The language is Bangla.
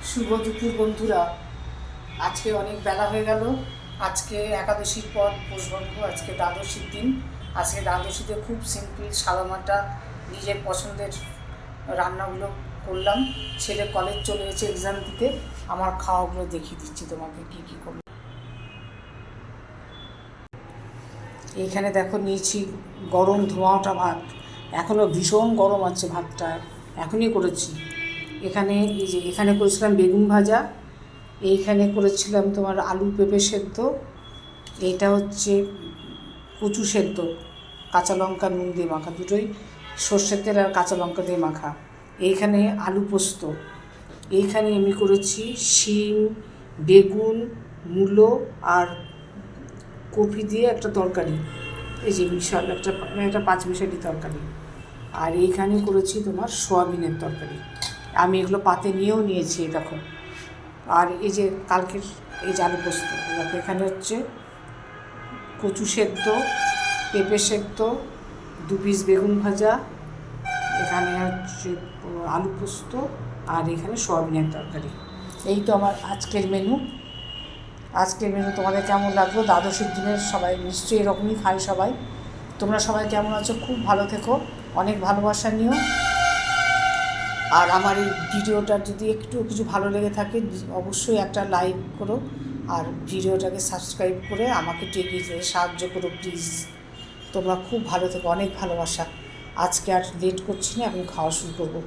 শুভ দুপুর বন্ধুরা। আজকে অনেক বেলা হয়ে গেল। আজকে একাদশীর পর পৌষবঙ্গ, আজকে দ্বাদশীর দিন। আজকে দ্বাদশীতে খুব সিম্পল সাদামাটা নিজের পছন্দের রান্নাগুলো করলাম। ছেলে কলেজ চলে গেছে এক্সাম দিতে। আমার খাওয়াগুলো দেখিয়ে দিচ্ছি তোমাকে কী কী করলাম। এইখানে দেখো নিয়েছি গরম ধোঁয়াটা ভাত, এখনও ভীষণ গরম আছে ভাতটা, এখনই করেছি। এখানে করেছিলাম বেগুন ভাজা, এইখানে করেছিলাম তোমার আলু পেঁপে সেদ্ধ, এইটা হচ্ছে কচু সেদ্ধ, কাঁচা লঙ্কা নুন দিয়ে মাখা, দুটোই সর্ষের তেল আর কাঁচা লঙ্কা দিয়ে মাখা। এইখানে আলু পোস্ত, এইখানে আমি করেছি শিম, বেগুন, মূলো আর কপি দিয়ে একটা তরকারি, এই যে বিশাল একটা পাঁচমিশালি তরকারি। আর এইখানে করেছি তোমার সোয়াবিনের তরকারি। আমি এগুলো পাতে নিয়েও নিয়েছি দেখো। আর এই যে কালকের এই যে আলু পোস্ত দেখো, এখানে হচ্ছে কচু সেদ্ধ, পেঁপে সেদ্ধ, 2 পিস বেগুন ভাজা, এখানে হচ্ছে আলু পোস্ত, আর এখানে সোয়াবিনের তরকারি। এই তো আমার আজকের মেনু। তোমাদের কেমন লাগলো? দ্বাদশীর দিনের সবাই নিশ্চয়ই এরকমই খায় সবাই। তোমরা সবাই কেমন আছো? খুব ভালো থেকো, অনেক ভালোবাসা নিও। আর আমার এই ভিডিওটা যদি একটু কিছু ভালো লেগে থাকে অবশ্যই একটা লাইক করো, আর ভিডিওটাকে সাবস্ক্রাইব করে আমাকে একটু এগিয়ে যেতে সাহায্য করো প্লিজ। তোমরা খুব ভালো থেকো, অনেক ভালোবাসা। আজকে আর লেট করছি না, এখন খাওয়া শুরু করবো।